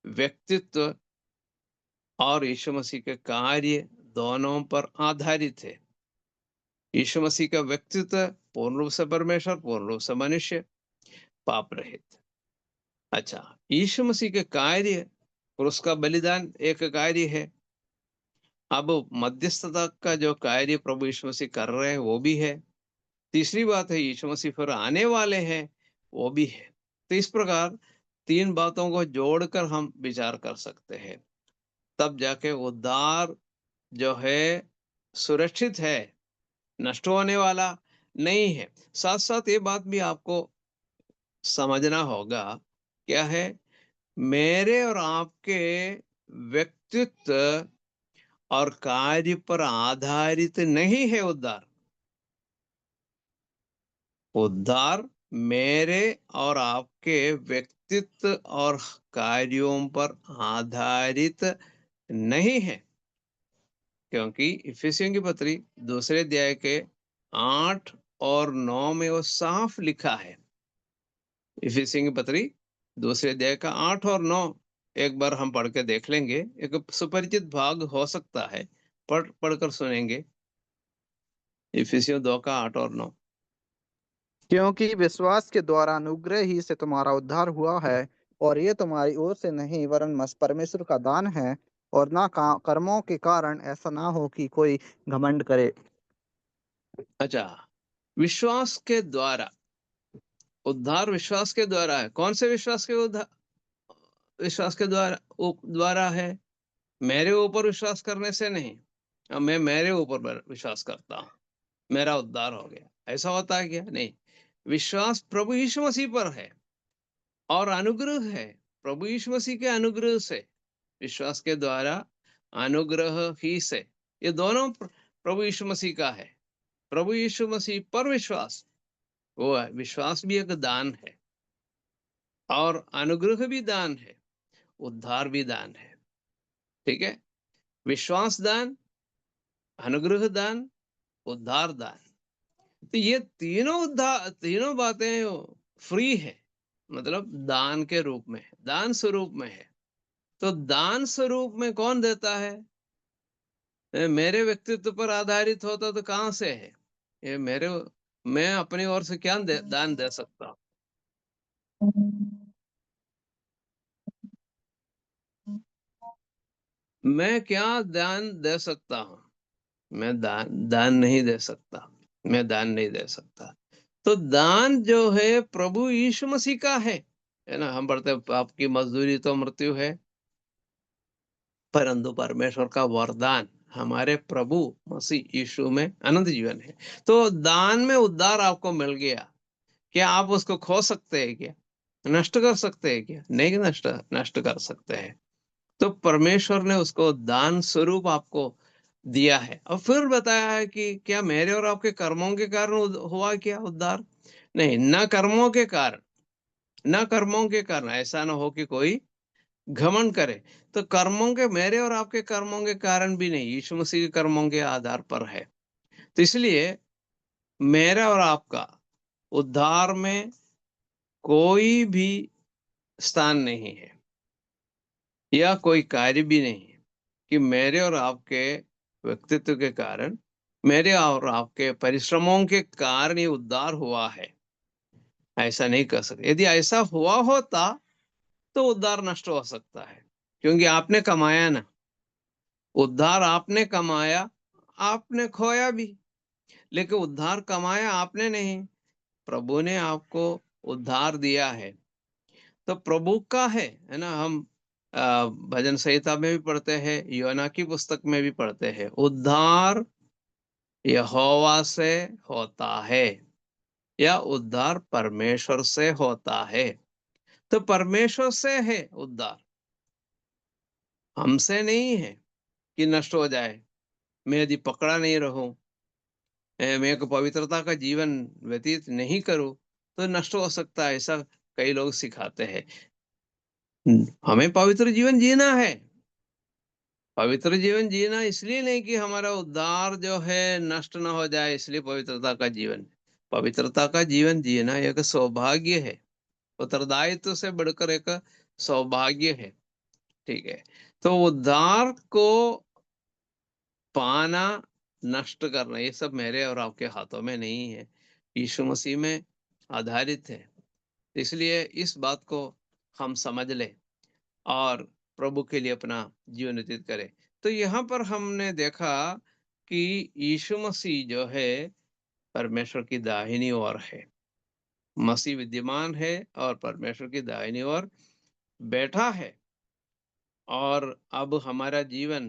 व्यक्तित्व और यीशु मसीह के कार्य दोनों पर आधारित है। यीशु मसीह का व्यक्तित्व पूर्ण रूप से परमेश्वर, पूर्ण रूप से मनुष्य, पाप रहित। अच्छा, यीशु मसीह के कार्य और उसका बलिदान एक कार्य है। अब मध्यस्थता का जो कार्य प्रभु यीशु मसीह कर रहे हैं वो भी है। तीसरी बात है, यीशु मसीह फिर आने वाले हैं, वो भी है। तो इस प्रकार तीन बातों को जोड़कर हम विचार कर सकते हैं, तब जाके उद्धार जो है सुरक्षित है, नष्ट होने वाला नहीं है। साथ साथ ये बात भी आपको समझना होगा, क्या है? मेरे और आपके व्यक्तित्व और कार्य पर आधारित नहीं है उद्धार। उद्धार मेरे और आपके व्यक्तित्व और कार्यों पर आधारित नहीं है, क्योंकि इफिसियों की पत्री दूसरे अध्याय के 8 और 9 में वो साफ लिखा है। इफिसियों की पत्री दूसरे अध्याय का 8 और 9 एक बार हम पढ़ के देख लेंगे। एक सुपरिचित भाग हो सकता है, पढ़कर सुनेंगे। इफिसियों 2 का 8 और 9। क्योंकि विश्वास के द्वारा अनुग्रह ही से तुम्हारा उद्धार हुआ है, और ये तुम्हारी ओर से नहीं वरन परमेश्वर का दान है, और ना कर्मों के कारण, ऐसा ना हो कि कोई घमंड करे। अच्छा, विश्वास के द्वारा उद्धार, विश्वास के द्वारा है। कौन से विश्वास के उद्धार? विश्वास के द्वारा है, मेरे ऊपर विश्वास करने से नहीं। अब मैं मेरे ऊपर विश्वास करता हूँ, मेरा उद्धार हो गया, ऐसा होता है क्या? नहीं। विश्वास प्रभु यीशु मसीह पर है और अनुग्रह है, प्रभु यीशु मसीह के अनुग्रह से, विश्वास के द्वारा, अनुग्रह ही से, ये दोनों प्रभु यीशु मसीह का है। प्रभु यीशु मसीह पर विश्वास, वो है विश्वास भी एक दान है, और अनुग्रह भी दान है, उद्धार भी दान है। ठीक है? विश्वास दान, अनुग्रह दान, उद्धार दान। तो ये तीनों बातें फ्री है, मतलब दान के रूप में, दान स्वरूप में है। तो दान स्वरूप में कौन देता है? मेरे व्यक्तित्व पर आधारित होता तो कहां से है ये? मैं अपनी ओर से क्या दान दे सकता हूँ? मैं क्या दान दे सकता हूँ? मैं दान दान नहीं दे सकता। मैं दान नहीं दे सकता। तो दान जो है प्रभु यीशु मसीह का है ना? हम पढ़ते हैं, आपकी मजदूरी तो मृत्यु है, परंतु परमेश्वर का वरदान हमारे प्रभु मसीह यीशु में अनंत जीवन है। तो दान में उद्धार आपको मिल गया, क्या आप उसको खो सकते हैं क्या? नष्ट कर सकते हैं क्या? नहीं, नष्ट नष्ट कर सकते हैं। तो परमेश्वर ने उसको दान स्वरूप आपको दिया है। और फिर बताया है कि क्या मेरे और आपके कर्मों के कारण हुआ क्या उद्धार? नहीं, न कर्मों के कारण, न कर्मों के कारण, ऐसा ना हो कि कोई घमंड करे। तो कर्मों के, मेरे और आपके कर्मों के कारण भी नहीं, यीशु मसीह के कर्मों के आधार पर है। तो इसलिए मेरा और आपका उद्धार में कोई भी स्थान नहीं है, या कोई कार्य भी नहीं है कि मेरे और आपके व्यक्तित्व के कारण, मेरे और आपके परिश्रमों के कारण ये उद्धार हुआ है। ऐसा नहीं कर सकते। यदि ऐसा हुआ होता तो उद्धार नष्ट हो सकता है, क्योंकि आपने कमाया ना, उद्धार आपने कमाया, आपने खोया भी, लेकिन उद्धार कमाया आपने नहीं, प्रभु ने आपको उद्धार दिया है। तो प्रभु का है ना। हम भजन संहिता में भी पढ़ते हैं, योना की पुस्तक में भी पढ़ते हैं, उद्धार यहोवा से होता है, या उद्धार परमेश्वर से होता है। तो परमेश्वर से है उद्धार, हमसे नहीं है कि नष्ट हो जाए। मैं यदि पकड़ा नहीं रहूं, मैं एक पवित्रता का जीवन व्यतीत नहीं करूं, तो नष्ट हो सकता है, ऐसा कई लोग सिखाते हैं। हमें पवित्र जीवन जीना है। पवित्र जीवन जीना इसलिए नहीं कि हमारा उद्धार जो है नष्ट ना हो जाए, इसलिए पवित्रता का जीवन। पवित्रता का जीवन जीना एक सौभाग्य है, उत्तरदायित्व से बढ़कर एक सौभाग्य है। ठीक है। तो उद्धार को पाना, नष्ट करना, ये सब मेरे और आपके हाथों में नहीं है, यीशु मसीह में आधारित है। इसलिए इस बात को हम समझ लें और प्रभु के लिए अपना जीवन व्यतीत करें। तो यहाँ पर हमने देखा कि यीशु मसीह जो है परमेश्वर की दाहिनी ओर है। मसीह विद्यमान है और परमेश्वर की दाहिनी ओर बैठा है। और अब हमारा जीवन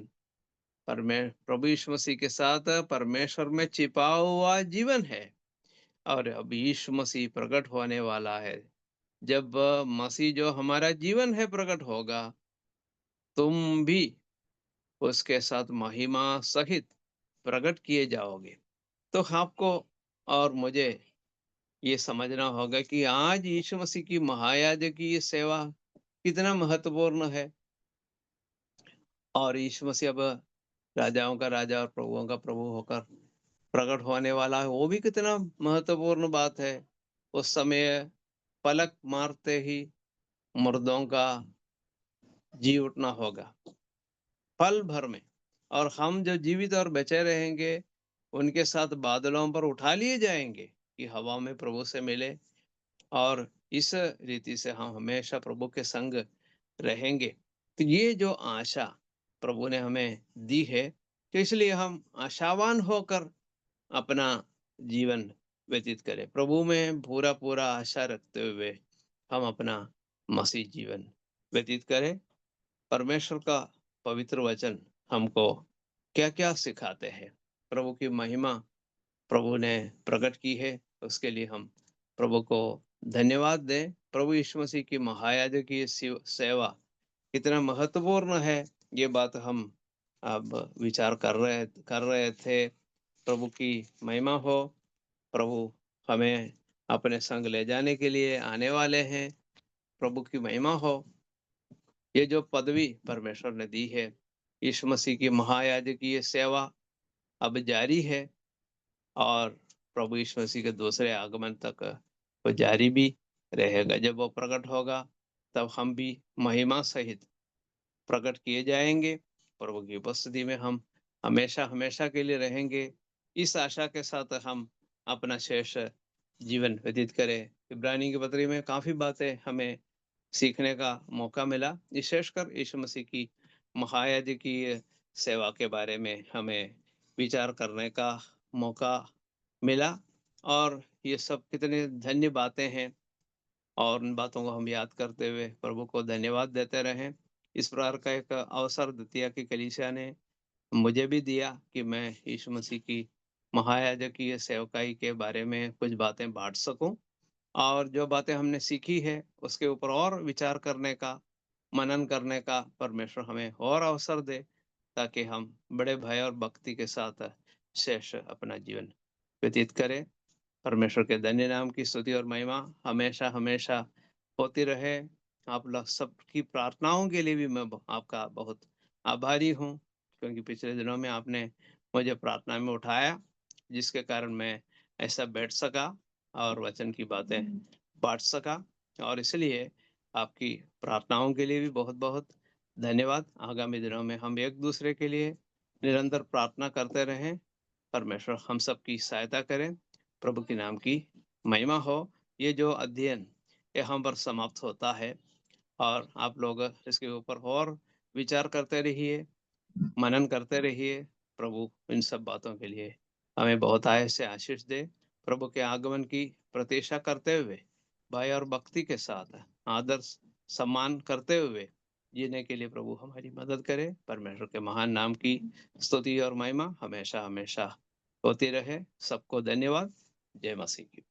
प्रभु यीशु मसीह के साथ परमेश्वर में छिपा हुआ जीवन है। और अब यीशु मसीह प्रकट होने वाला है। जब मसीह जो हमारा जीवन है प्रकट होगा, तुम भी उसके साथ महिमा सहित प्रकट किए जाओगे। तो आपको और मुझे ये समझना होगा कि आज यीशु मसीह की महायाजकी ये सेवा कितना महत्वपूर्ण है। और यीशु मसीह अब राजाओं का राजा और प्रभुओं का प्रभु होकर प्रकट होने वाला है, वो भी कितना महत्वपूर्ण बात है। उस समय पलक मारते ही मुर्दों का जी उठना होगा, पल भर में। और हम जो जीवित और बचे रहेंगे, उनके साथ बादलों पर उठा लिए जाएंगे कि हवा में प्रभु से मिले। और इस रीति से हम हमेशा प्रभु के संग रहेंगे। तो ये जो आशा प्रभु ने हमें दी है, तो इसलिए हम आशावान होकर अपना जीवन व्यतीत करें। प्रभु में पूरा पूरा आशा रखते हुए हम अपना मसीह जीवन व्यतीत करें। परमेश्वर का पवित्र वचन हमको क्या क्या सिखाते हैं, प्रभु की महिमा प्रभु ने प्रकट की है, उसके लिए हम प्रभु को धन्यवाद दें। प्रभु यीशु मसीह की महायाजकी सेवा कितना महत्वपूर्ण है, ये बात हम अब विचार कर रहे थे। प्रभु की महिमा हो। प्रभु हमें अपने संग ले जाने के लिए आने वाले हैं। प्रभु की महिमा हो। ये जो पदवी परमेश्वर ने दी है, यीशु मसीह की महायाजकी ये सेवा अब जारी है, और प्रभु यीशु मसीह के दूसरे आगमन तक वो जारी भी रहेगा। जब वो प्रकट होगा, तब हम भी महिमा सहित प्रकट किए जाएंगे। प्रभु की उपस्थिति में हम हमेशा हमेशा के लिए रहेंगे। इस आशा के साथ हम अपना शेष जीवन व्यतीत करें। इब्रानी की पत्री में काफी बातें हमें सीखने का मौका मिला, विशेषकर यीशु मसीह की महायाजकीय सेवा के बारे में हमें विचार करने का मौका मिला। और ये सब कितनी धन्य बातें हैं, और उन बातों को हम याद करते हुए प्रभु को धन्यवाद देते रहें। इस प्रकार का एक अवसर द्वितीय की कलीसिया ने मुझे भी दिया कि मैं यीशु मसीह की महायाजकीय सेवकाई के बारे में कुछ बातें बांट सकूं, और जो बातें हमने सीखी है उसके ऊपर और विचार करने का, मनन करने का परमेश्वर हमें और अवसर दे, ताकि हम बड़े भय और भक्ति के साथ शेष अपना जीवन व्यतीत करें। परमेश्वर के धन्य नाम की स्तुति और महिमा हमेशा हमेशा होती रहे। आप लोग सबकी प्रार्थनाओं के लिए भी मैं आपका बहुत आभारी हूँ, क्योंकि पिछले दिनों में आपने मुझे प्रार्थना में उठाया, जिसके कारण मैं ऐसा बैठ सका और वचन की बातें बांट सका। और इसलिए आपकी प्रार्थनाओं के लिए भी बहुत बहुत धन्यवाद। आगामी दिनों में हम एक दूसरे के लिए निरंतर प्रार्थना करते रहें। परमेश्वर हम सबकी सहायता करें। प्रभु के नाम की महिमा हो। ये जो अध्ययन यहाँ पर समाप्त होता है और आप लोग इसके ऊपर और विचार करते रहिए, मनन करते रहिए। प्रभु इन सब बातों के लिए हमें बहुत आय से आशीष दे। प्रभु के आगमन की प्रतीक्षा करते हुए भय और भक्ति के साथ आदर सम्मान करते हुए जीने के लिए प्रभु हमारी मदद करे। परमेश्वर के महान नाम की स्तुति और महिमा हमेशा हमेशा होती रहे। सबको धन्यवाद। जय मसीह की।